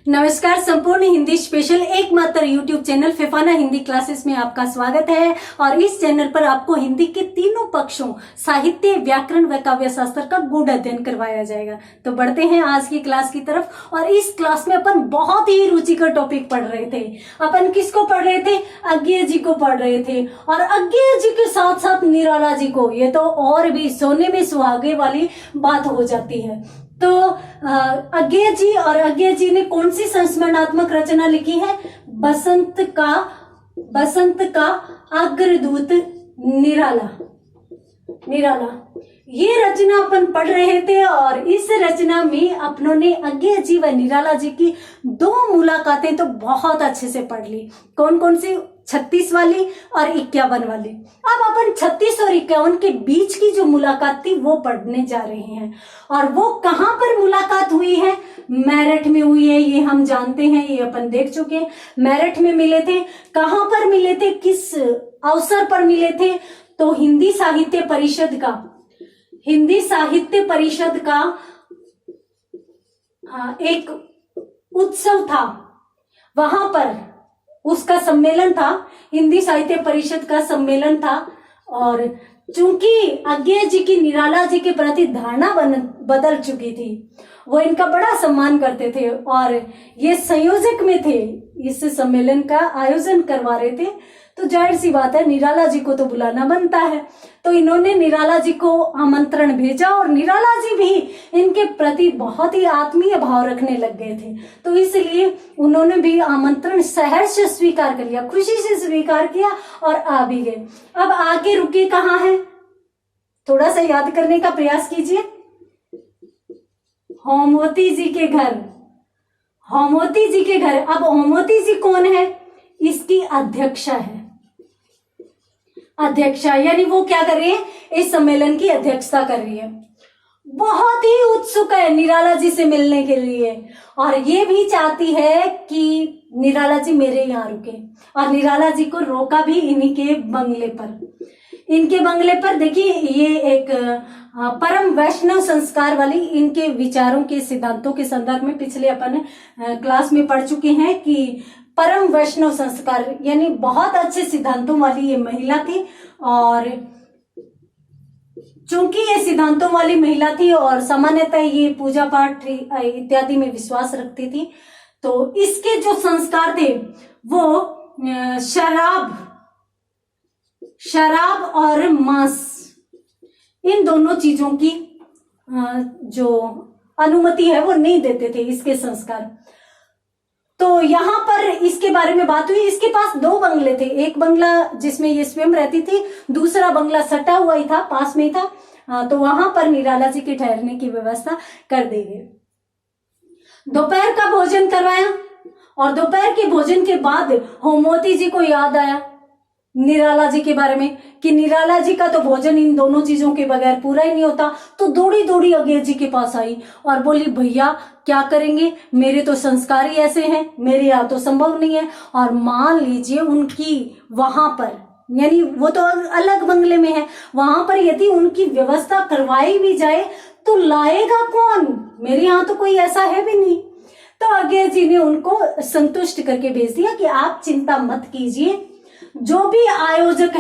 नमस्कार। संपूर्ण हिंदी स्पेशल एकमात्र YouTube channel Phefana Hindi classes में आपका स्वागत है। और इस चैनल पर आपको हिंदी के तीनों पक्षों साहित्य, व्याकरण व काव्य शास्त्र का गूढ़ अध्ययन करवाया जाएगा। तो बढ़ते हैं आज की क्लास की तरफ। और इस क्लास में अपन बहुत ही रुचिकर टॉपिक पढ़ रहे थे। अपन किसको पढ़ रहे थे? अज्ञेय जी को पढ़ रहे थे। और अज्ञेय जी के साथ साथ निराला जी को, ये तो और भी सोने में सुहागे वाली बात हो जाती है। तो अज्ञेय जी, और अज्ञेय जी ने कौन सी संस्मरणात्मक रचना लिखी है? बसंत का अग्रदूत निराला। ये रचना अपन पढ़ रहे थे। और इस रचना में अपनों ने अज्ञेय जी व निराला जी की दो मुलाकातें तो बहुत अच्छे से पढ़ ली। कौन कौन सी? 36 वाली और 51 वाली। अब अपन 36 और 51 के बीच की जो मुलाकात थी वो पढ़ने जा रहे हैं। और वो कहां पर मुलाकात हुई है? मेरठ में हुई है, ये हम जानते हैं, ये अपन देख चुके हैं। मेरठ में मिले थे। कहां पर मिले थे? किस अवसर पर मिले थे? तो हिंदी साहित्य परिषद का एक उत्सव था, वहां पर उसका सम्मेलन था। हिंदी साहित्य परिषद का सम्मेलन था। और चूंकि अज्ञेय जी की निराला जी के प्रति धारणा बदल चुकी थी, वो इनका बड़ा सम्मान करते थे और ये संयोजक में थे, इस सम्मेलन का आयोजन करवा रहे थे। तो जाहिर सी बात है, निराला जी को तो बुलाना बनता है। तो इन्होंने निराला जी को आमंत्रण भेजा और निराला जी भी इनके प्रति बहुत ही आत्मीय भाव रखने लग गए थे। तो इसलिए उन्होंने भी आमंत्रण सहर्ष स्वीकार कर लिया, खुशी से स्वीकार किया और आ भी गए। अब आगे रुके कहाँ है? थोड़ा सा याद करने का प्रयास कीजिए। होमवती जी के घर। अब होमवती जी कौन है? इसकी अध्यक्षा यानी वो क्या कर रही है? इस सम्मेलन की अध्यक्षता कर रही है। बहुत ही उत्सुक है निराला जी से मिलने के लिए और ये भी चाहती है कि निराला जी मेरे यहाँ रुके। और निराला जी को रोका भी इन्हीं के बंगले पर। देखिए, ये एक परम वैष्णव संस्कार वाली इनके विचारों के सिद्धांतों के संदर्भ में पिछले अपन क्लास में पढ़ चुके हैं कि परम वैष्णव संस्कार यानी बहुत अच्छे सिद्धांतों वाली ये महिला थी। और चूंकि ये सिद्धांतों वाली महिला थी और सामान्यतः ये पूजा पाठ इत्यादि में विश्वास रखती थी, तो इसके जो संस्कार थे वो शराब और मांस, इन दोनों चीजों की जो अनुमति है वो नहीं देते थे इसके संस्कार। तो यहाँ पर इसके बारे में बात हुई। इसके पास दो बंगले थे, एक बंगला जिसमें ये स्वयं रहती थी, दूसरा बंगला सटा हुआ ही था, पास में ही था। तो वहां पर निराला जी के ठहरने की व्यवस्था कर दी गई। दोपहर का भोजन करवाया और दोपहर के भोजन के बाद होमवती जी को याद आया निराला जी के बारे में कि निराला जी का तो भोजन इन दोनों चीजों के बगैर पूरा ही नहीं होता। तो दौड़ी दौड़ी अज्ञेय जी के पास आई और बोली, भैया क्या करेंगे, मेरे तो संस्कार ही ऐसे हैं, मेरे यहाँ तो संभव नहीं है। और मान लीजिए उनकी वहां पर, यानी वो तो अलग बंगले में है, वहां पर यदि उनकी व्यवस्था करवाई भी जाए तो लाएगा कौन? मेरे यहाँ तो कोई ऐसा है भी नहीं। तो अज्ञेय जी ने उनको संतुष्ट करके भेज दिया कि आप चिंता मत कीजिए, जो भी आयोजक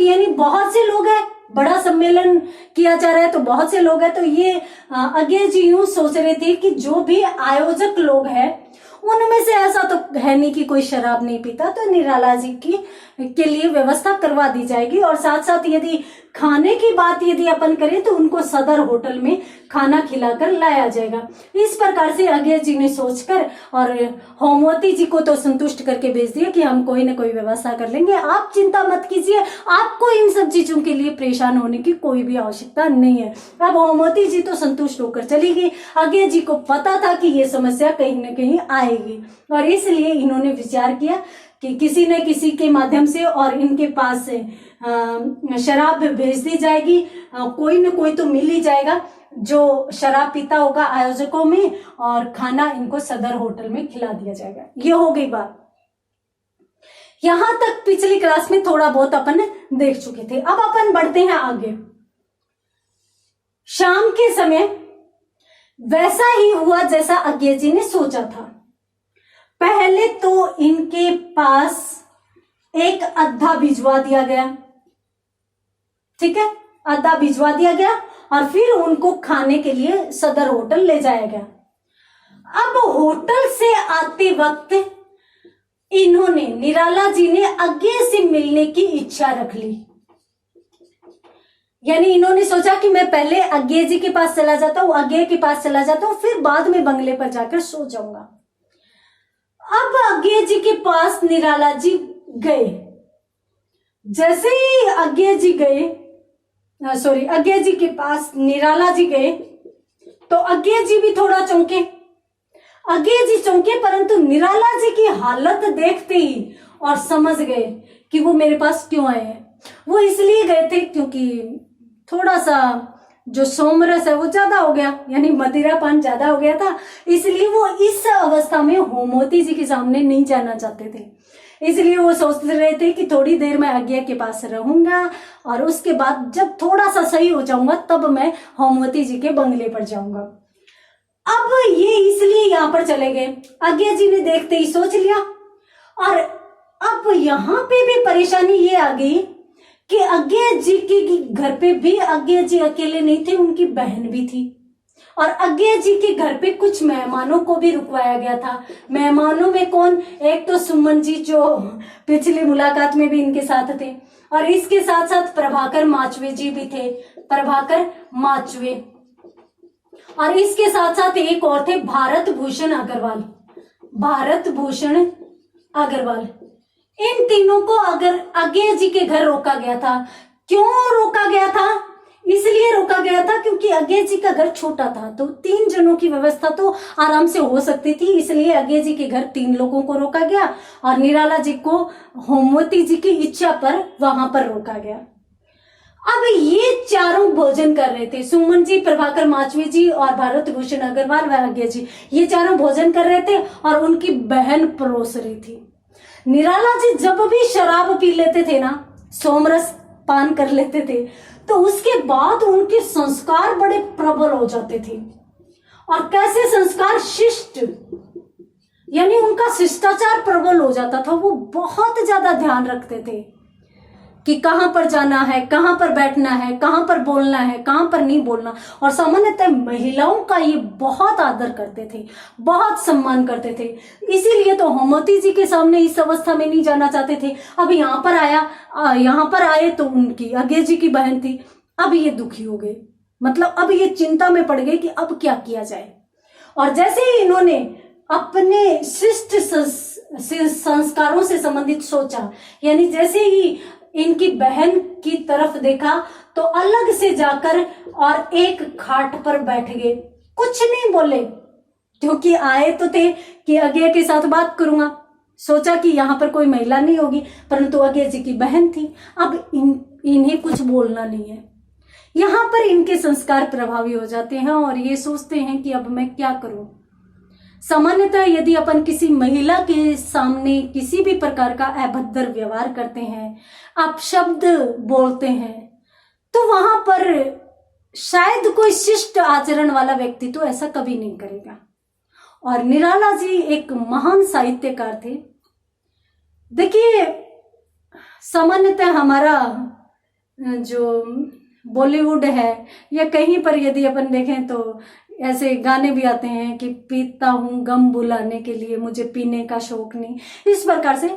यानी बहुत से लोग हैं, बड़ा सम्मेलन किया जा रहा है तो बहुत से लोग हैं। तो ये अज्ञेय जी यूं सोच रहे थे कि जो भी आयोजक लोग हैं उनमें से ऐसा तो है नहीं कि कोई शराब नहीं पीता, तो निराला जी के लिए व्यवस्था करवा दी जाएगी। और साथ साथ यदि खाने की बात यदि अपन करें तो उनको सदर होटल में खाना खिलाकर लाया जाएगा। इस प्रकार से अज्ञेय जी ने सोचकर और होमवती जी को तो संतुष्ट करके भेज दिया कि हम कोई ना कोई व्यवस्था कर लेंगे, आप चिंता मत कीजिए, आपको इन सब चीजों के लिए परेशान होने की कोई भी आवश्यकता नहीं है। अब होमवती जी तो संतुष्ट होकर चली गई। अज्ञेय जी को पता था कि ये समस्या कहीं ना कहीं आएगी और इसलिए इन्होंने विचार किया कि किसी न किसी के माध्यम से और इनके पास से शराब भेज दी जाएगी। कोई न कोई तो मिल ही जाएगा जो शराब पीता होगा आयोजकों में, और खाना इनको सदर होटल में खिला दिया जाएगा। ये हो गई बात। यहां तक पिछली क्लास में थोड़ा बहुत अपन देख चुके थे। अब अपन बढ़ते हैं आगे। शाम के समय वैसा ही हुआ जैसा अज्ञे जी ने सोचा था। पहले तो इनके पास एक अद्धा भिजवा दिया गया, ठीक है, अद्धा भिजवा दिया गया और फिर उनको खाने के लिए सदर होटल ले जाया गया। अब होटल से आते वक्त इन्होंने, निराला जी ने अज्ञे से मिलने की इच्छा रख ली। यानी इन्होंने सोचा कि मैं पहले अज्ञे जी के पास चला जाता हूं, अज्ञे के पास चला जाता हूं, फिर बाद में बंगले पर जाकर सो जाऊंगा। अब अज्ञे जी के पास निराला जी गए। जैसे ही अज्ञे जी के पास निराला जी गए तो अज्ञे जी भी थोड़ा चौंके। अज्ञे जी चौंके, परंतु निराला जी की हालत देखते ही और समझ गए कि वो मेरे पास क्यों आए हैं। वो इसलिए गए थे क्योंकि थोड़ा सा जो सोमरस है वो ज्यादा हो गया, यानी मदिरापान ज्यादा हो गया था, इसलिए वो इस अवस्था में होमवती जी के सामने नहीं जाना चाहते थे। इसलिए वो सोच रहे थे कि थोड़ी देर मैं अज्ञे के पास रहूंगा और उसके बाद जब थोड़ा सा सही हो जाऊंगा तब मैं होमवती जी के बंगले पर जाऊंगा। अब ये इसलिए यहां पर चले गए। अज्ञे जी ने देखते ही सोच लिया। और अब यहां पे भी परेशानी ये आ गई कि अज्ञे जी के घर पे भी अज्ञे जी अकेले नहीं थे, उनकी बहन भी थी। और अज्ञे जी के घर पे कुछ मेहमानों को भी रुकवाया गया था। मेहमानों में कौन? एक तो सुमन जी जो पिछली मुलाकात में भी इनके साथ थे, और इसके साथ साथ प्रभाकर माचवे जी भी थे, प्रभाकर माचवे। और इसके साथ साथ एक और थे, भारत भूषण अग्रवाल, भारत भूषण अग्रवाल। इन तीनों को अगर अज्ञे जी के घर रोका गया था। क्यों रोका गया था? इसलिए रोका गया था क्योंकि अज्ञे जी का घर छोटा था, तो 3 जनों की व्यवस्था तो आराम से हो सकती थी। इसलिए अज्ञे जी के घर 3 लोगों को रोका गया और निराला जी को होमवती जी की इच्छा पर वहां पर रोका गया। अब ये चारों भोजन कर रहे थे, सुमन जी, प्रभाकर माचवी जी और भारत भूषण अग्रवाल व अज्ञे जी, ये चारों भोजन कर रहे थे और उनकी बहन परोस रही थी। निराला जी जब भी शराब पी लेते थे ना, सोमरस पान कर लेते थे, तो उसके बाद उनके संस्कार बड़े प्रबल हो जाते थे। और कैसे संस्कार? शिष्ट, यानी उनका शिष्टाचार प्रबल हो जाता था। वो बहुत ज्यादा ध्यान रखते थे कि कहां पर जाना है, कहां पर बैठना है, कहां पर बोलना है, कहां पर नहीं बोलना। और सामान्यतः महिलाओं का ये बहुत आदर करते थे, बहुत सम्मान करते थे। इसीलिए तो होमवती जी के सामने इस अवस्था में नहीं जाना चाहते थे। अब यहाँ पर आए तो उनकी अज्ञे जी की बहन थी। अब ये दुखी हो गए, मतलब अब ये चिंता में पड़ गए कि अब क्या किया जाए। और जैसे ही इन्होंने अपने शिष्ट संस्कारों से संबंधित सोचा, यानी जैसे ही इनकी बहन की तरफ देखा तो अलग से जाकर और एक खाट पर बैठ गए। कुछ नहीं बोले, क्योंकि आए तो थे कि अज्ञे के साथ बात करूंगा। सोचा कि यहाँ पर कोई महिला नहीं होगी, परंतु अज्ञे जी की बहन थी। अब इन्हें कुछ बोलना नहीं है। यहाँ पर इनके संस्कार प्रभावी हो जाते हैं और ये सोचते हैं कि अब मैं क्या करूं। सामान्यतः यदि अपन किसी महिला के सामने किसी भी प्रकार का अभद्र व्यवहार करते हैं, अपशब्द बोलते हैं, तो वहां पर शायद कोई शिष्ट आचरण वाला व्यक्ति तो ऐसा कभी नहीं करेगा। और निराला जी एक महान साहित्यकार थे। देखिए, सामान्यतः हमारा जो बॉलीवुड है या कहीं पर यदि अपन देखें तो ऐसे गाने भी आते हैं कि पीता हूं गम भुलाने के लिए, मुझे पीने का शौक नहीं। इस प्रकार से,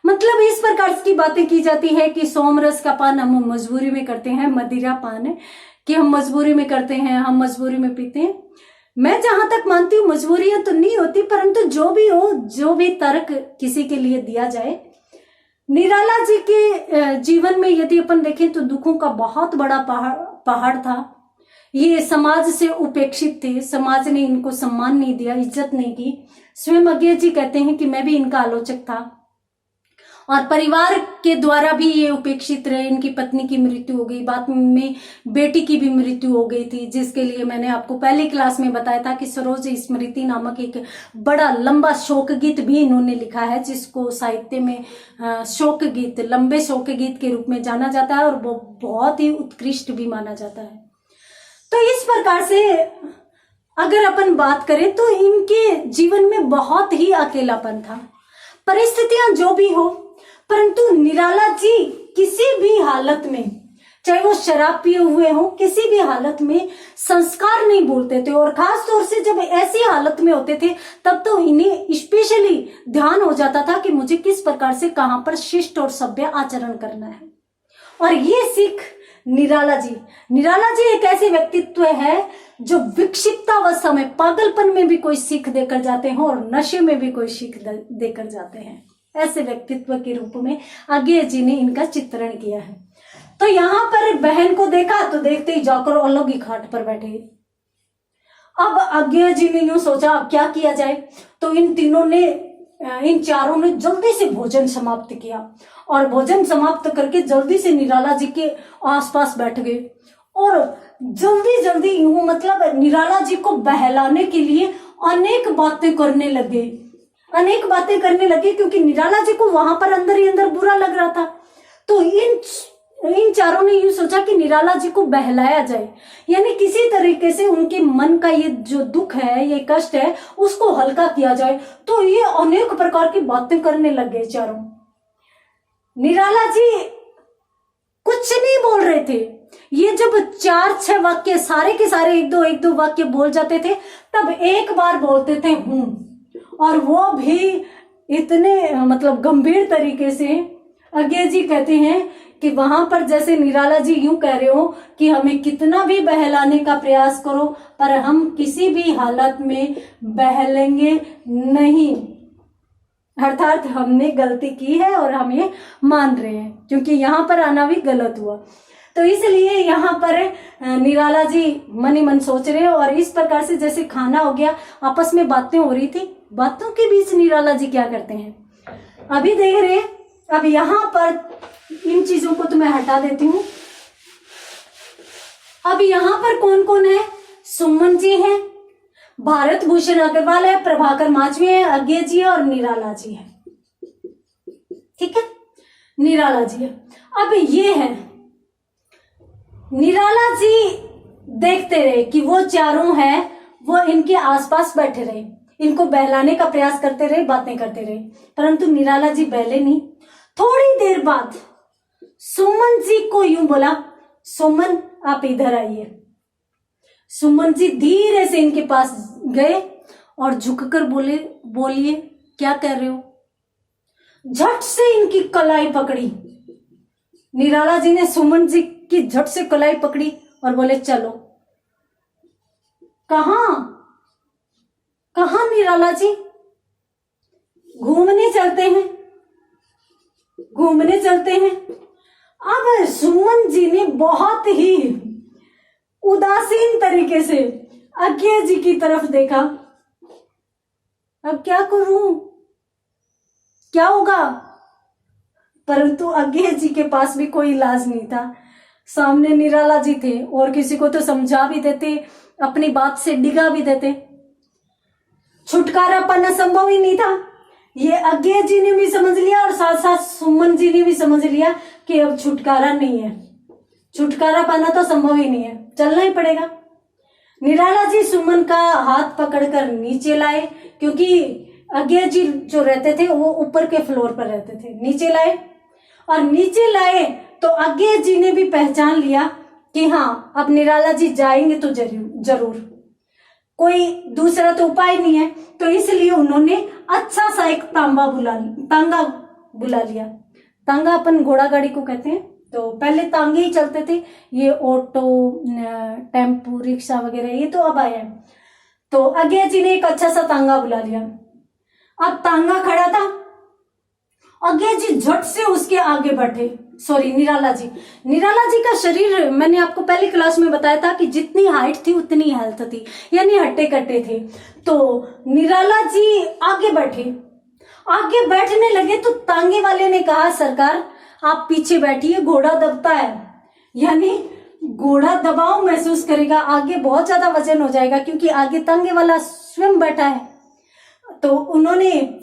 मतलब इस प्रकार की बातें की जाती है कि सोमरस का पान हम मजबूरी में करते हैं, मदिरा पान है कि हम मजबूरी में करते हैं, हम मजबूरी में पीते हैं। मैं जहां तक मानती हूँ मजबूरियां तो नहीं होती, परंतु जो भी हो, जो भी तर्क किसी के लिए दिया जाए। निराला जी के जीवन में यदि अपन देखें तो दुखों का बहुत बड़ा पहाड़ था। ये समाज से उपेक्षित थे, समाज ने इनको सम्मान नहीं दिया, इज्जत नहीं की। स्वयं अज्ञे जी कहते हैं कि मैं भी इनका आलोचक था और परिवार के द्वारा भी ये उपेक्षित रहे। इनकी पत्नी की मृत्यु हो गई, बाद में बेटी की भी मृत्यु हो गई थी, जिसके लिए मैंने आपको पहली क्लास में बताया था कि सरोज स्मृति नामक एक बड़ा लंबा शोक गीत भी इन्होंने लिखा है, जिसको साहित्य में शोक गीत, लंबे शोक गीत के रूप में जाना जाता है और वो बहुत ही उत्कृष्ट भी माना जाता है। तो इस प्रकार से अगर अपन बात करें तो इनके जीवन में बहुत ही अकेलापन था। परिस्थितियां जो भी हो, परंतु निराला जी किसी भी हालत में, चाहे वो शराब पिए हुए हो, किसी भी हालत में संस्कार नहीं भूलते थे। और खास तौर से जब ऐसी हालत में होते थे तब तो इन्हें स्पेशली ध्यान हो जाता था कि मुझे किस प्रकार से कहां पर शिष्ट और सभ्य आचरण करना है। और ये सीख निराला जी एक ऐसे व्यक्तित्व है जो विक्षिप्तावस्था में, पागलपन में भी कोई सीख देकर जाते हैं और नशे में भी कोई सीख देकर जाते हैं। ऐसे व्यक्तित्व के रूप में अज्ञेय जी ने इनका चित्रण किया है। तो यहां पर बहन को देखा तो देखते ही जाकर अलग ही खाट पर बैठे। अब अज्ञेय जी ने यूं सोचा अब क्या किया जाए, तो इन चारों ने जल्दी से भोजन समाप्त किया और भोजन समाप्त करके जल्दी से निराला जी के आसपास बैठ गए और जल्दी यूं मतलब निराला जी को बहलाने के लिए अनेक बातें करने लगे क्योंकि निराला जी को वहां पर अंदर ही अंदर बुरा लग रहा था। तो इन चारों ने यूं सोचा कि निराला जी को बहलाया जाए, यानी किसी तरीके से उनके मन का ये जो दुख है, ये कष्ट है, उसको हल्का किया जाए। तो ये अनेक प्रकार की बातें करने लग गए चारों। निराला जी कुछ नहीं बोल रहे थे। ये जब 4-6 वाक्य सारे के सारे एक दो वाक्य बोल जाते थे तब एक बार बोलते थे हूं, और वो भी इतने मतलब गंभीर तरीके से। अज्ञेय जी कहते हैं कि वहां पर जैसे निराला जी यूं कह रहे हो कि हमें कितना भी बहलाने का प्रयास करो पर हम किसी भी हालत में बहलेंगे नहीं, अर्थात हमने गलती की है और हम ये मान रहे हैं, क्योंकि यहाँ पर आना भी गलत हुआ। तो इसलिए यहाँ पर निराला जी मन ही मन सोच रहे हैं और इस प्रकार से जैसे खाना हो गया, आपस में बातें हो रही थी, बातों के बीच निराला जी क्या करते हैं अभी देख रहे हैं। अब यहाँ पर इन चीजों को तो मैं हटा देती हूँ। अब यहाँ पर कौन कौन है? सुमन जी हैं, भारत भूषण अग्रवाल है, प्रभाकर माचवी है, अज्ञेय जी है और निराला जी है। ठीक है, निराला जी है। अब ये है निराला जी देखते रहे कि वो चारों हैं, वो इनके आसपास बैठे रहे, इनको बहलाने का प्रयास करते रहे, बातें करते रहे, परंतु निराला जी बहले नहीं। थोड़ी देर बाद सुमन जी को यूं बोला, सुमन आप इधर आइए। सुमन जी धीरे से इनके पास गए और झुककर बोलिए क्या कह रहे हो। झट से इनकी कलाई पकड़ी। निराला जी ने सुमन जी की झट से कलाई पकड़ी और बोले चलो। कहां निराला जी? घूमने चलते हैं। अब सुमन जी ने बहुत ही उदासीन तरीके से अज्ञेय जी की तरफ देखा। अब क्या करूं, क्या होगा? परंतु अज्ञेय जी के पास भी कोई इलाज नहीं था। सामने निराला जी थे और किसी को तो समझा भी देते, अपनी बात से डिगा भी देते, छुटकारा पाना संभव ही नहीं था। ये अज्ञेय जी ने भी समझ लिया और साथ साथ सुमन जी ने भी समझ लिया कि अब छुटकारा नहीं है, छुटकारा पाना तो संभव ही नहीं है, चलना ही पड़ेगा। निराला जी सुमन का हाथ पकड़कर नीचे लाए, क्योंकि अज्ञेय जी जो रहते थे वो ऊपर के फ्लोर पर रहते थे। नीचे लाए तो अज्ञेय जी ने भी पहचान लिया कि हाँ अब निराला जी जाएंगे तो जरूर, कोई दूसरा तो उपाय नहीं है। तो इसलिए उन्होंने अच्छा सा एक तांगा बुला लिया। तांगा अपन घोड़ा गाड़ी को कहते हैं, तो पहले तांगे ही चलते थे, ये ऑटो, टेम्पू, रिक्शा वगैरह ये तो अब आया है। तो अज्ञेय जी ने एक अच्छा सा तांगा बुला लिया। अब तांगा खड़ा था, अज्ञेय जी झट से उसके आगे बढ़े। निराला जी का शरीर मैंने आपको पहली क्लास में बताया था कि जितनी हाइट थी उतनी हेल्थ थी, यानी हट्टे कट्टे थे। तो निराला जी आगे बैठने लगे तो तांगे वाले ने कहा सरकार आप पीछे बैठिए, घोड़ा दबता है, यानी घोड़ा दबाव महसूस करेगा, आगे बहुत ज्यादा वजन हो जाएगा, क्योंकि आगे तांगे वाला स्वयं बैठा है। तो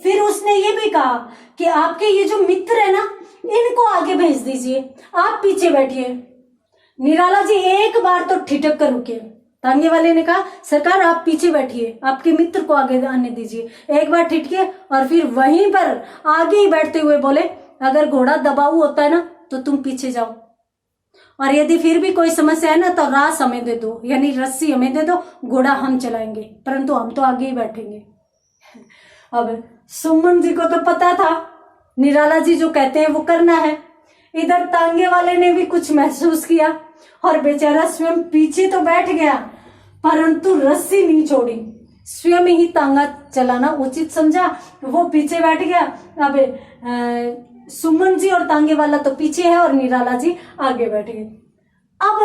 फिर उसने ये भी कहा कि आपके ये जो मित्र है ना, इनको आगे भेज दीजिए, आप पीछे बैठिए। निराला जी एक बार तो ठिठक कर रुके, तांगे वाले ने कहा सरकार आप पीछे बैठिए, आपके मित्र को आगे आने दीजिए। एक बार ठिठके और फिर वहीं पर आगे ही बैठते हुए बोले अगर घोड़ा दबाऊ होता है ना तो तुम पीछे जाओ, और यदि फिर भी कोई समस्या है ना तो रास हमें दे दो, यानी रस्सी हमें दे दो, घोड़ा हम चलाएंगे, परंतु हम तो आगे ही बैठेंगे। अब सुमन जी को तो पता था निराला जी जो कहते हैं वो करना है। इधर तांगे वाले ने भी कुछ महसूस किया और बेचारा स्वयं पीछे तो बैठ गया परंतु रस्सी नहीं छोड़ी, स्वयं ही तांगा चलाना उचित समझा, वो पीछे बैठ गया। अब सुमन जी और तांगे वाला तो पीछे है और निराला जी आगे बैठ गए। अब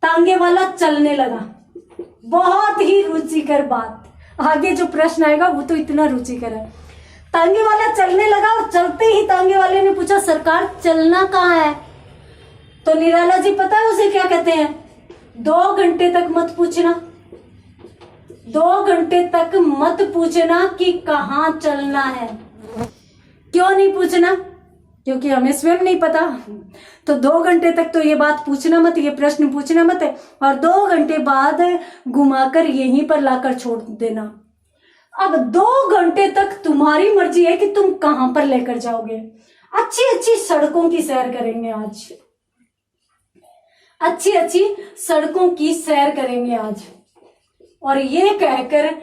तांगे वाला चलने लगा, बहुत ही रुचिकर बात, आगे जो प्रश्न आएगा वो तो इतना रुचिकर है। तांगे वाला चलने लगा और चलते ही तांगे वाले ने पूछा सरकार चलना कहाँ है? तो निराला जी पता है उसे क्या कहते हैं, 2 घंटे तक मत पूछना, 2 घंटे तक मत पूछना कि कहाँ चलना है। क्यों नहीं पूछना? क्योंकि हमें स्वयं नहीं पता। तो 2 घंटे तक तो ये बात पूछना मत, ये प्रश्न पूछना मत, और 2 घंटे बाद घुमाकर यहीं पर लाकर छोड़ देना। अब 2 घंटे तक तुम्हारी मर्जी है कि तुम कहां पर लेकर जाओगे। अच्छी अच्छी सड़कों की सैर करेंगे आज, अच्छी अच्छी सड़कों की सैर करेंगे आज। और ये कहकर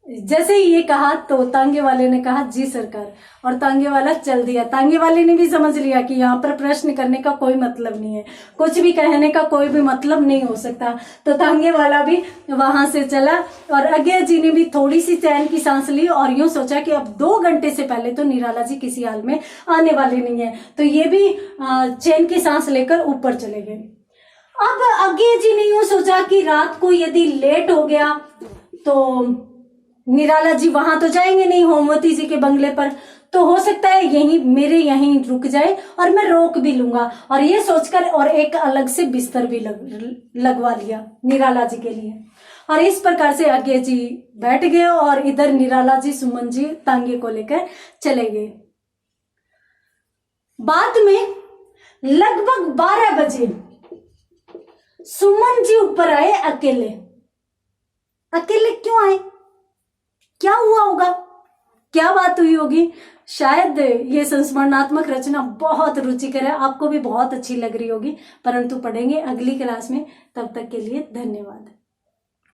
जैसे ही ये कहा तो तांगे वाले ने कहा जी सरकार, और तांगे वाला चल दिया। तांगे वाले ने भी समझ लिया कि यहाँ पर प्रश्न करने का कोई मतलब नहीं है, कुछ भी कहने का कोई भी मतलब नहीं हो सकता। तो तांगे वाला भी वहां से चला और अज्ञा जी ने भी थोड़ी सी चैन की सांस ली और यूं सोचा कि अब 2 घंटे से पहले तो निराला जी किसी हाल में आने वाले नहीं है, तो ये भी चैन की सांस लेकर ऊपर चले गए। अब अज्ञा जी ने यूं सोचा कि रात को यदि लेट हो गया तो निराला जी वहां तो जाएंगे नहीं होमवती जी के बंगले पर, तो हो सकता है यहीं रुक जाए और मैं रोक भी लूंगा। और ये सोचकर और एक अलग से बिस्तर भी लगवा लिया निराला जी के लिए। और इस प्रकार से अज्ञा जी बैठ गए और इधर निराला जी सुमन जी तांगे को लेकर चले गए। बाद में लगभग 12 बजे सुमन जी ऊपर आए अकेले। अकेले क्यों आए? क्या हुआ होगा, क्या बात हुई होगी? शायद ये संस्मरणात्मक रचना बहुत रुचिकर है, आपको भी बहुत अच्छी लग रही होगी, परंतु पढ़ेंगे अगली क्लास में। तब तक के लिए धन्यवाद।